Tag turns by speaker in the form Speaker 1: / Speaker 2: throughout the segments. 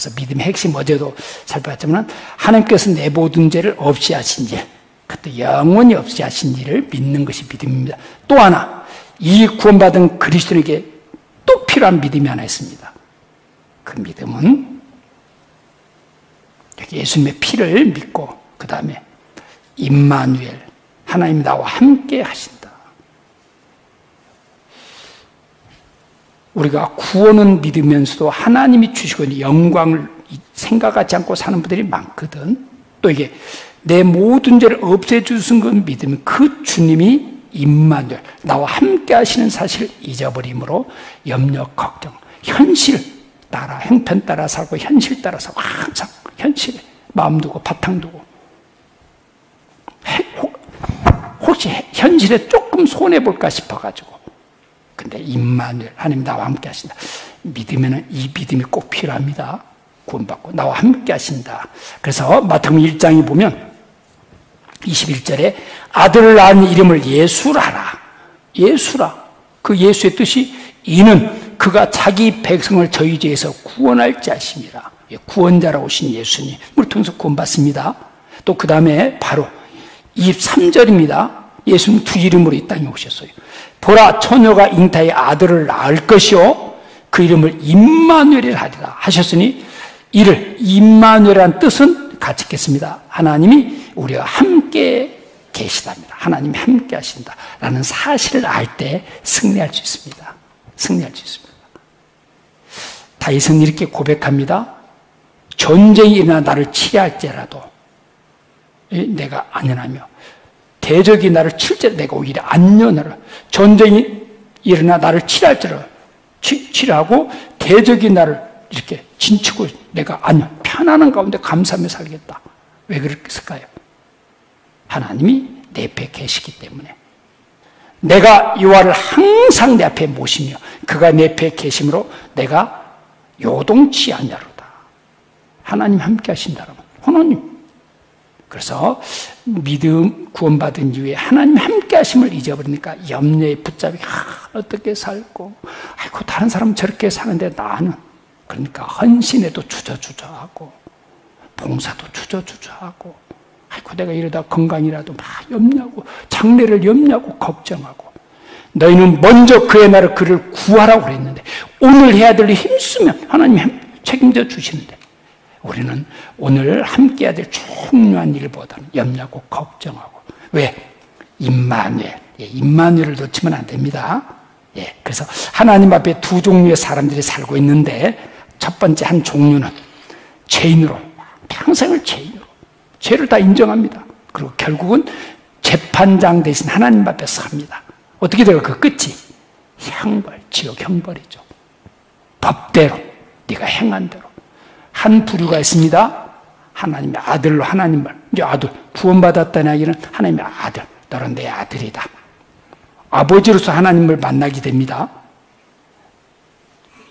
Speaker 1: 그래서 믿음의 핵심 어제도 살펴봤지만 하나님께서 내 모든 죄를 없이 하신 일, 그것도 영원히 없이 하신 일을 믿는 것이 믿음입니다. 또 하나, 이 구원받은 그리스도인에게 또 필요한 믿음이 하나 있습니다. 그 믿음은 예수님의 피를 믿고 그 다음에 임마누엘, 하나님이 나와 함께 하신다. 우리가 구원은 믿으면서도 하나님이 주시고 있는 영광을 생각하지 않고 사는 분들이 많거든. 또 이게 내 모든 죄를 없애주신 건 믿으면 그 주님이 임마누엘, 나와 함께 하시는 사실을 잊어버림으로 염려, 걱정, 현실 따라, 형편 따라 살고 현실 따라서 항상 현실에 마음 두고 바탕 두고 혹시 현실에 조금 손해볼까 싶어가지고 근데 임마누엘, 하나님 나와 함께 하신다. 믿으면 이 믿음이 꼭 필요합니다. 구원받고 나와 함께 하신다. 그래서 마태복음 1장에 보면 21절에 아들을 낳은 이름을 예수라 하라. 예수라. 그 예수의 뜻이 이는 그가 자기 백성을 저희 죄에서 구원할 자심이라. 구원자라고 오신 예수님을 통해서 구원받습니다. 또 그 다음에 바로 23절입니다. 예수님 두 이름으로 이 땅에 오셨어요. 보라, 처녀가 잉타의 아들을 낳을 것이요 그 이름을 임마누엘이라 하리라 하셨으니 이를 임마누엘이라는 뜻은 같이 읽겠습니다. 하나님이 우리와 함께 계시답니다. 하나님이 함께 하신다라는 사실을 알 때 승리할 수 있습니다. 승리할 수 있습니다. 다윗은 이렇게 고백합니다. 전쟁이 일어나 나를 치리할지라도 내가 안연하며 대적이 나를 칠지라도 내가 오히려 안연하라. 전쟁이 일어나 나를 치리할지라도 치리하고 대적이 나를 이렇게 진치고 내가 안연 편안한 가운데 감사하며 살겠다. 왜 그랬을까요? 하나님이 내 앞에 계시기 때문에 내가 여호와를 항상 내 앞에 모시며 그가 내 앞에 계심으로 내가 요동치 않냐로다. 하나님 함께 하신다라면 하나님. 그래서 믿음 구원받은 이후에 하나님 함께 하심을 잊어버리니까 염려에 붙잡이 어떻게 살고 아이고 다른 사람은 저렇게 사는데 나는 그러니까 헌신에도 주저주저하고 봉사도 주저주저하고 아이고 내가 이러다 건강이라도 막 염려하고 장래를 염려하고 걱정하고 너희는 먼저 그의 나를 그를 구하라고 그랬는데 오늘 해야 될 일 힘쓰면 하나님이 책임져 주시는데 우리는 오늘 함께 해야 될 중요한 일보다는 염려하고 걱정하고 왜? 임마누엘. 임마누엘을 놓치면 안 됩니다. 그래서 하나님 앞에 두 종류의 사람들이 살고 있는데 첫 번째 한 종류는 죄인으로 평생을 죄인으로 죄를 다 인정합니다. 그리고 결국은 재판장 대신 하나님 앞에 섭니다. 어떻게 돼요? 그 끝이 형벌, 지옥 형벌이죠. 법대로 네가 행한 대로. 한 부류가 있습니다. 하나님의 아들로 하나님을 이제 아들 구원받았다는 이야기는 하나님의 아들, 너는 내 아들이다. 아버지로서 하나님을 만나게 됩니다.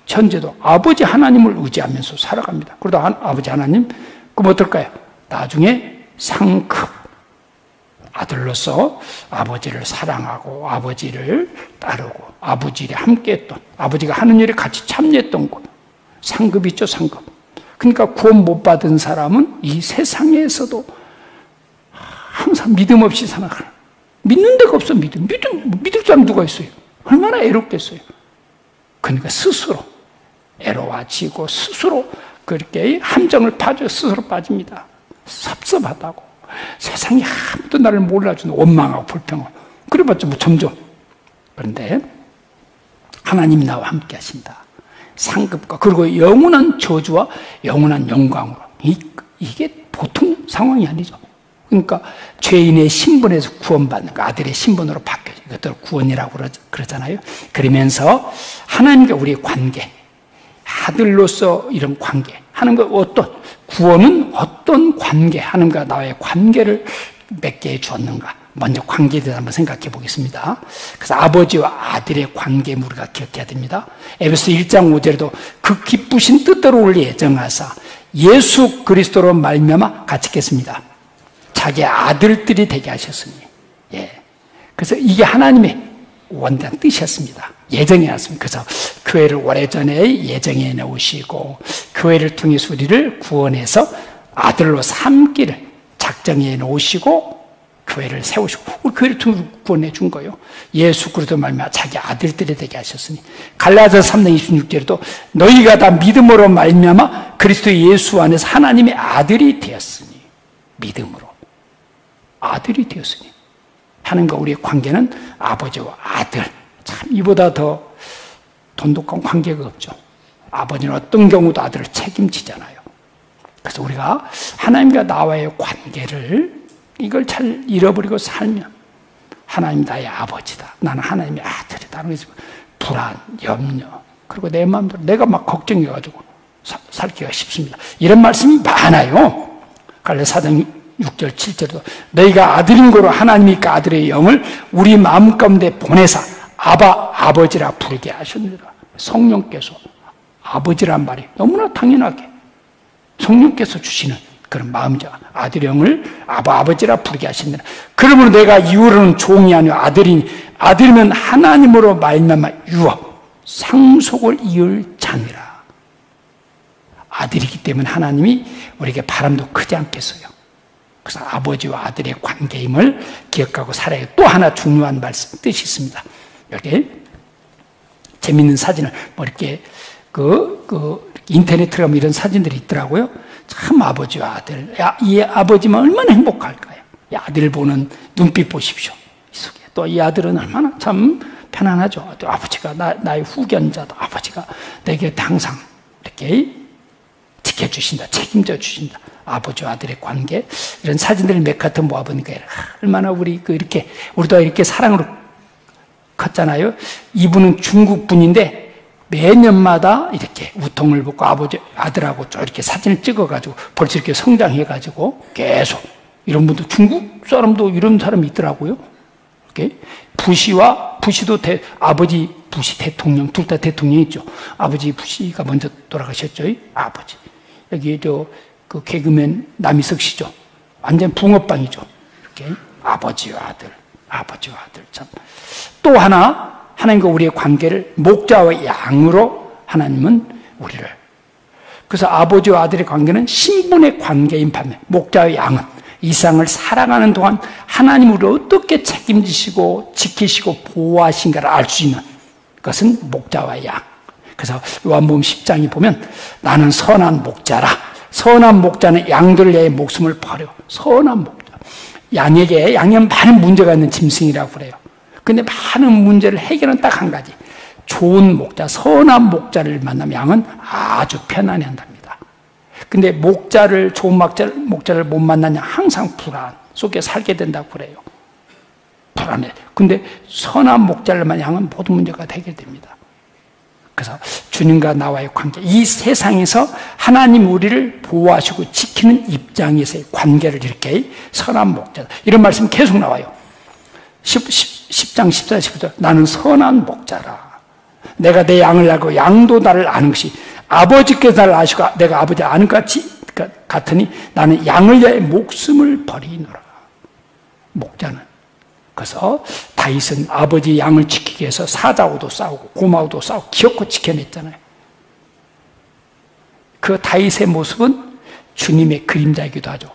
Speaker 1: 현재도 아버지 하나님을 의지하면서 살아갑니다. 그러다 아버지 하나님 그럼 어떨까요? 나중에 상급 아들로서 아버지를 사랑하고 아버지를 따르고 아버지 일에 함께했던 아버지가 하는 일에 같이 참여했던 곳 상급 있죠. 상급. 그러니까 구원 못 받은 사람은 이 세상에서도 항상 믿음 없이 살아가는 믿는 데가 없어. 믿을 사람 누가 있어요? 얼마나 애롭겠어요. 그러니까 스스로 애로워지고 스스로 그렇게 함정을 파져 스스로 빠집니다. 섭섭하다고 세상이 아무도 나를 몰라주는 원망하고 불평하고 그래봤자 뭐 점점. 그런데 하나님이 나와 함께 하신다. 상급과 그리고 영원한 저주와 영원한 영광으로 이게 보통 상황이 아니죠. 그러니까 죄인의 신분에서 구원받는 거 아들의 신분으로 바뀌어요. 이것들 구원이라고 그러잖아요. 그러면서 하나님과 우리의 관계 아들로서 이런 관계 하나님과 어떤 구원은 어떤 관계 하나님과 나의 관계를 맺게 해주었는가 먼저 관계에 대해서 한번 생각해 보겠습니다. 그래서 아버지와 아들의 관계 우리가 기억해야 됩니다. 에베소 1장 5절에도 그 기쁘신 뜻대로 우리 예정하사 예수 그리스도로 말미암아 같이 읽겠습니다. 자기 아들들이 되게 하셨으니. 그래서 이게 하나님의 원대한 뜻이었습니다. 예정해 놨습니다. 그래서 교회를 오래전에 예정해 놓으시고 교회를 통해서 우리를 구원해서 아들로 삼기를 작정해 놓으시고 교회를 세우시고 우리 교회를 통해 구원해 준 거예요. 예수 그리스도 말미암아 자기 아들들이 되게 하셨으니 갈라디아서 3장 26절에도 너희가 다 믿음으로 말미암아 그리스도 예수 안에서 하나님의 아들이 되었으니 믿음으로 아들이 되었으니 하나님과 우리의 관계는 아버지와 아들 참 이보다 더 돈독한 관계가 없죠. 아버지는 어떤 경우도 아들을 책임지잖아요. 그래서 우리가 하나님과 나와의 관계를 이걸 잘 잃어버리고 살면 하나님 나의 아버지다. 나는 하나님의 아들이다. 그래서 불안, 염려 그리고 내 마음대로 내가 막 걱정해가지고 살기가 쉽습니다. 이런 말씀이 많아요. 갈라디아서 4장 6절 7절도 너희가 아들인 거로 하나님이 그 아들의 영을 우리 마음 가운데 보내사 아버지라 부르게 하셨느니라. 성령께서 아버지란 말이 너무나 당연하게 성령께서 주시는 그런 마음이죠. 아들의 영을 아버지라 부르게 하신다. 그러므로 내가 이후로는 종이 아니요 아들이니 아들이면 하나님으로 말미암아 유업 상속을 이을 자니라. 아들이기 때문에 하나님이 우리에게 바람도 크지 않겠어요. 그래서 아버지와 아들의 관계임을 기억하고 살아야 또 하나 중요한 말씀 뜻이 있습니다. 여기 재밌는 사진을 뭐 이렇게 인터넷에 가면 이런 사진들이 있더라고요. 참 아버지와 아들, 이 아버지만 얼마나 행복할까요? 이 아들 보는 눈빛 보십시오. 또 이 아들은 얼마나 참 편안하죠. 또 아버지가 나의 후견자다. 아버지가 내게 항상 이렇게 지켜주신다, 책임져 주신다. 아버지와 아들의 관계 이런 사진들을 몇 카트 모아보니까 얼마나 우리도 이렇게 사랑으로 컸잖아요. 이분은 중국 분인데 매년마다 이렇게 우통을 벗고 아들하고 이렇게 사진을 찍어가지고 벌써 이렇게 성장해가지고 계속 이런 분도 중국 사람도 이런 사람이 있더라고요. 이렇게 부시도 아버지 부시 대통령 둘 다 대통령 있죠. 아버지 부시가 먼저 돌아가셨죠. 아버지 여기 그 개그맨 남희석 씨죠. 완전 붕어빵이죠. 이렇게 아버지와 아들 참. 또 하나 하나님과 우리의 관계를 목자와 양으로 하나님은 우리를 그래서 아버지와 아들의 관계는 신분의 관계인 반면 목자와 양은 이 세상을 살아가는 동안 하나님으로 어떻게 책임지시고 지키시고 보호하신가를 알 수 있는 것은 목자와 양. 그래서 요한복음 10장에 보면 나는 선한 목자라. 선한 목자는 양들을 위해 목숨을 버려. 선한 목자. 양에는 많은 문제가 있는 짐승이라고 그래요. 근데 많은 문제를 해결은 딱 한 가지. 좋은 목자, 선한 목자를 만나면 양은 아주 편안해 한답니다. 근데 좋은 목자를 못 만나냐 항상 불안 속에 살게 된다고 그래요. 불안해. 근데 선한 목자를 만나면 양은 모든 문제가 해결됩니다. 그래서 주님과 나와의 관계, 이 세상에서 하나님 우리를 보호하시고 지키는 입장에서의 관계를 이렇게 선한 목자, 이런 말씀 계속 나와요. 10장 14, 15절 나는 선한 목자라. 내가 내 양을 알고 양도 나를 아는 것이 아버지께서 나를 아시고 내가 아버지 아는 것 같으니 나는 양을 위해 목숨을 버리노라. 목자는. 그래서 다윗은 아버지 양을 지키기 위해서 사자하고도 싸우고 고마우도 싸우고 기어코 지켜냈잖아요. 그 다윗의 모습은 주님의 그림자이기도 하죠.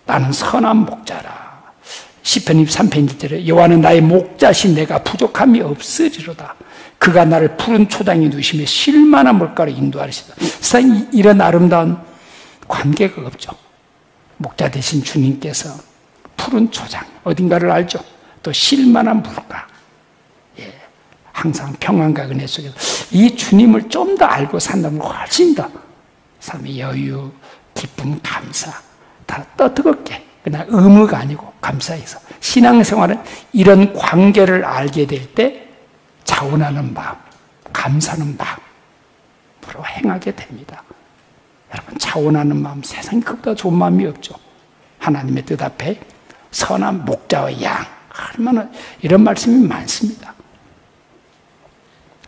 Speaker 1: 나는 선한 목자라. 시편 23편 1절에 여호와는 나의 목자신 내가 부족함이 없으리로다. 그가 나를 푸른 초장에 누시며 쉴만한 물가로 인도하시다. 세상에 이런 아름다운 관계가 없죠. 목자 되신 주님께서 푸른 초장, 어딘가를 알죠. 또 쉴만한 물가, 항상 평안과 은혜 속에서 이 주님을 좀 더 알고 산다면 훨씬 더 삶의 여유, 기쁨, 감사 다 뜨겁게, 그냥 의무가 아니고 감사해서 신앙생활은 이런 관계를 알게 될 때 자원하는 마음, 감사하는 마음으로 행하게 됩니다. 여러분, 자원하는 마음, 세상에 그보다 좋은 마음이 없죠. 하나님의 뜻 앞에 선한 목자와 양, 얼마나 이런 말씀이 많습니다.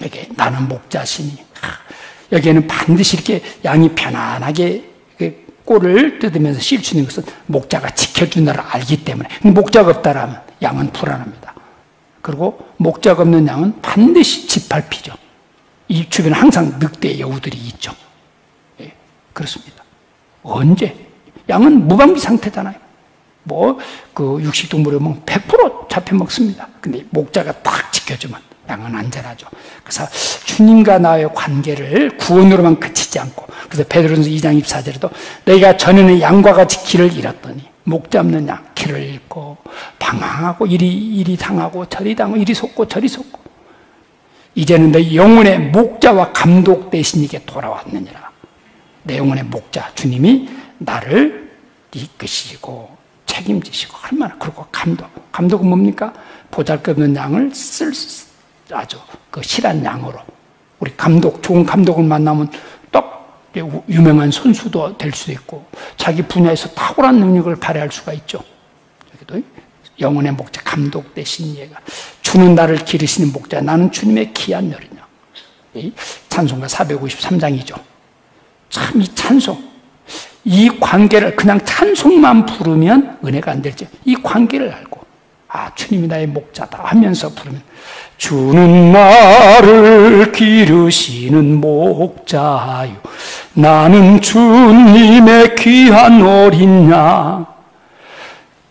Speaker 1: 여기 나는 목자시니, 여기에는 반드시 이렇게 양이 편안하게 꼴을 뜯으면서 쉴 수 있는 것은 목자가 지켜준다를 알기 때문에. 목자가 없다라면 양은 불안합니다. 그리고 목자가 없는 양은 반드시 짓밟히죠. 이 주변에 항상 늑대 여우들이 있죠. 예, 그렇습니다. 언제? 양은 무방비 상태잖아요. 그 육식동물을 먹으면 100% 잡혀 먹습니다. 근데 목자가 딱 지켜주면 양은 안전하죠. 그래서 주님과 나의 관계를 구원으로만 그치지 않고, 그래서 베드로전서 2장 24절에도 너희가 전에는 양과 같이 길을 잃었더니 목자 없는 양 길을 잃고 방황하고 이리 당하고 저리 당하고 이리 속고 저리 속고 이제는 너희 영혼의 목자와 감독 되신 이게 돌아왔느니라. 내 영혼의 목자 주님이 나를 이끄시고 책임지시고 얼마나, 그리고 감독은 뭡니까? 보잘것없는 양을 아주 그 실한 양으로, 우리 좋은 감독을 만나면 딱 유명한 선수도 될 수도 있고 자기 분야에서 탁월한 능력을 발휘할 수가 있죠. 여기도 영혼의 목자 감독 되신 얘가 주는 나를 기르시는 목자 나는 주님의 귀한 여리냐. 찬송가 453장이죠. 참 이 찬송, 이 관계를 그냥 찬송만 부르면 은혜가 안 될지 이 관계를 알고 주님이 나의 목자다 하면서 부르면 주는 나를 기르시는 목자요 나는 주님의 귀한 어린 양.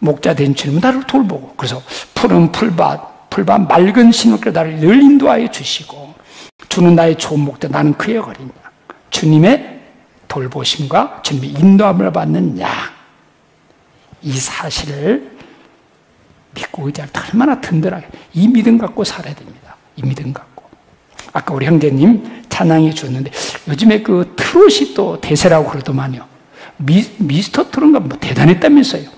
Speaker 1: 목자 된 주님은 나를 돌보고, 그래서 푸른 풀밭 맑은 신흙길로 나를 늘 인도하여 주시고 주는 나의 좋은 목자 나는 그의 어린 양. 주님의 돌보심과 주님의 인도함을 받는 양. 이 사실을 믿고 의지할 때 얼마나 든든하게 이 믿음 갖고 살아야 됩니다. 이 믿음 갖고. 아까 우리 형제님 찬양해 주었는데 요즘에 그 트롯이 또 대세라고 그러더만요. 미스터 트롯가 대단했다면서요.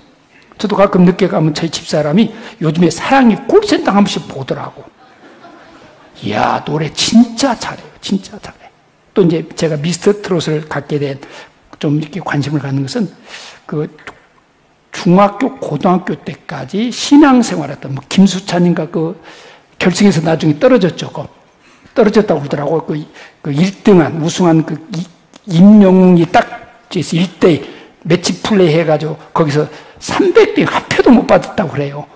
Speaker 1: 저도 가끔 늦게 가면 저희 집사람이 요즘에 사랑이 콜센터 한 번씩 보더라고. 이야, 노래 진짜 잘해요. 진짜 잘해. 또 이제 제가 미스터 트롯을 갖게 된 좀 이렇게 관심을 갖는 것은 그 중학교, 고등학교 때까지 신앙생활했던 김수찬인가 그 결승에서 나중에 떨어졌죠. 떨어졌다고 그러더라고요. 그 1등한, 우승한 그 임영웅이 딱 1대 매치 플레이 해가지고 거기서 300대 한 표도 못 받았다고 그래요.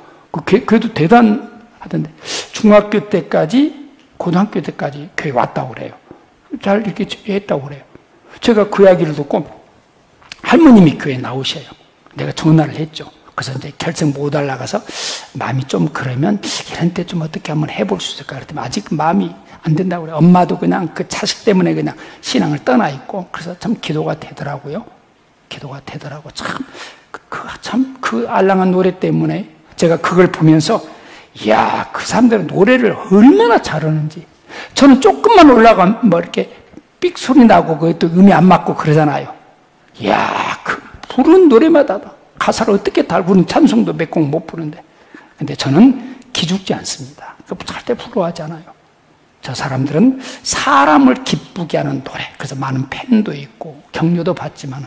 Speaker 1: 그래도 대단하던데. 중학교 때까지, 고등학교 때까지 교회 왔다고 그래요. 잘 이렇게 했다고 그래요. 제가 그 이야기를 듣고 할머님이 교회에 나오셔요. 내가 전화를 했죠. 그래서 이제 결승 못 올라가서 마음이 좀 그러면 이런 때 좀 어떻게 한번 해볼 수 있을까? 그랬더니 아직 마음이 안 된다고 그래요. 엄마도 그냥 그 자식 때문에 그냥 신앙을 떠나 있고, 그래서 참 기도가 되더라고요. 기도가 되더라고. 참 그 알랑한 노래 때문에 제가 그걸 보면서 이야, 그 사람들은 노래를 얼마나 잘하는지. 저는 조금만 올라가면 이렇게 삑 소리 나고 그것도 음이 안 맞고 그러잖아요. 이야, 그 부른 노래마다 가사를 어떻게 다 부르는 찬송도 몇 곡 못 부르는데. 근데 저는 기죽지 않습니다. 절대 부러워하지 않아요. 저 사람들은 사람을 기쁘게 하는 노래, 그래서 많은 팬도 있고 격려도 받지만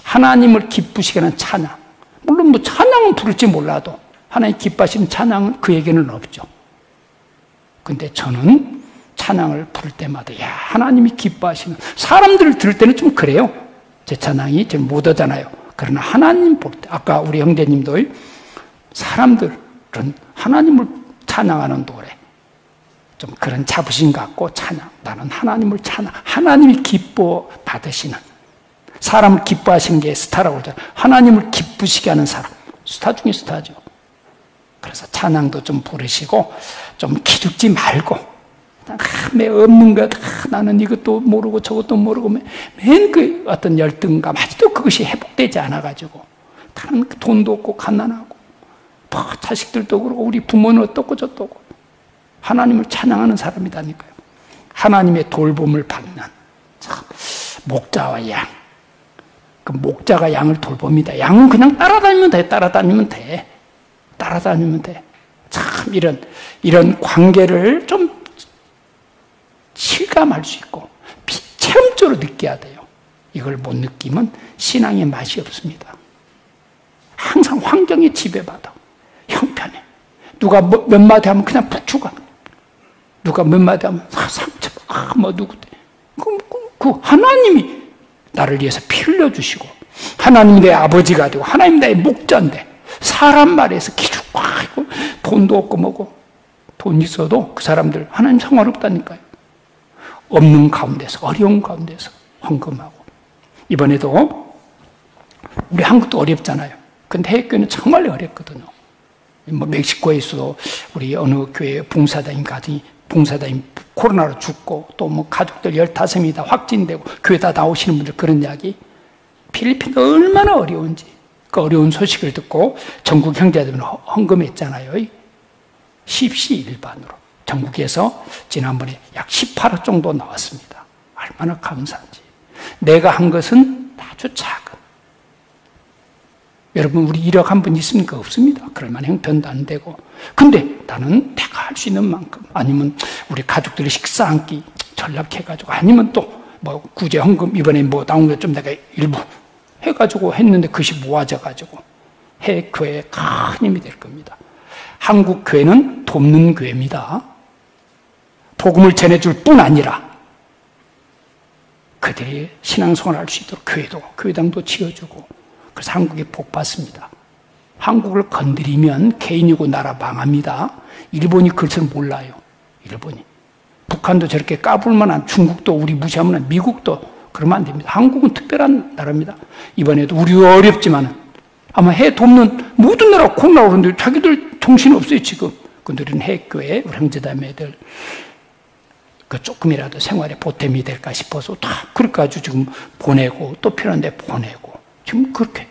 Speaker 1: 하나님을 기쁘시게 하는 찬양, 물론 찬양은 부를지 몰라도 하나님 기뻐하시는 찬양은 그에게는 없죠. 근데 저는 찬양을 부를 때마다 하나님이 기뻐하시는, 사람들을 들을 때는 좀 그래요. 제 찬양이 좀 못 오잖아요. 그러나 하나님 볼 때, 아까 우리 형제님도 사람들은 하나님을 찬양하는 노래, 좀 그런 자부심 갖고 찬양, 나는 하나님을 찬양, 하나님이 기뻐 받으시는, 사람을 기뻐하시는 게 스타라고 그러잖아요. 하나님을 기쁘시게 하는 사람, 스타 중에 스타죠. 그래서 찬양도 좀 부르시고 좀 기죽지 말고 매 없는 것, 나는 이것도 모르고 저것도 모르고 맨 그 어떤 열등감, 아직도 그것이 회복되지 않아가지고 다른 돈도 없고 가난하고 자식들도 그러고 우리 부모는 어떻고 저떻고 하나님을 찬양하는 사람이다니까요. 하나님의 돌봄을 받는 목자와 양. 그 목자가 양을 돌봅니다. 양은 그냥 따라다니면 돼. 따라다니면 돼. 참 이런 관계를 좀 실감할 수 있고 체험적으로 느껴야 돼요. 이걸 못 느끼면 신앙의 맛이 없습니다. 항상 환경에 지배받아. 형편에. 누가 몇 마디 하면 그냥 부추가. 누가 몇 마디 하면 상처. 누구. 그 하나님이 나를 위해서 피 흘려주시고, 하나님이 내 아버지가 되고, 하나님이 나의 목자인데, 사람 말에서 기죽고, 돈도 없고 뭐고, 돈 있어도 그 사람들 하나님 상관없다니까요. 없는 가운데서, 어려운 가운데서 헌금하고. 이번에도 우리 한국도 어렵잖아요. 근데 해외교회는 정말 어렵거든요. 뭐 멕시코에서도 우리 어느 교회 봉사자인 가정이 봉사자인 코로나로 죽고 또 뭐 가족들 15명이 다 확진되고 교회 다 나오시는 분들 그런 이야기. 필리핀도 얼마나 어려운지 그 어려운 소식을 듣고 전국 형제들은 헌금했잖아요. 십시일반으로. 전국에서 지난번에 약 18억 정도 나왔습니다. 얼마나 감사한지. 내가 한 것은 아주 작은. 여러분 우리 1억 한 분 있습니까? 없습니다. 그럴 만한 형편도 안 되고. 근데 나는 내가 할 수 있는 만큼 아니면 우리 가족들이 식사 한 끼 전락해가지고 아니면 또 뭐 구제 헌금 이번에 뭐 나온 것 좀 내가 일부 해가지고 했는데 그것이 모아져가지고 해외 교회에 큰 힘이 될 겁니다. 한국 교회는 돕는 교회입니다. 복음을 전해줄 뿐 아니라 그들이 신앙생활을 할 수 있도록 교회도 교회당도 지어주고 그래서 한국에 복 받습니다. 한국을 건드리면 개인이고 나라 망합니다. 일본이 그것을 몰라요. 일본이. 북한도 저렇게 까불 만한 중국도 우리 무시하면 안, 미국도 그러면 안 됩니다. 한국은 특별한 나라입니다. 이번에도 우리가 어렵지만 아마 해 돕는 모든 나라가 코로나 오는데 자기들 정신 없어요 지금. 근데 우리는 해외교회 우리 형제자매들 그 조금이라도 생활에 보탬이 될까 싶어서 다 그렇게 아주 지금 보내고 또 필요한데 보내고 지금 그렇게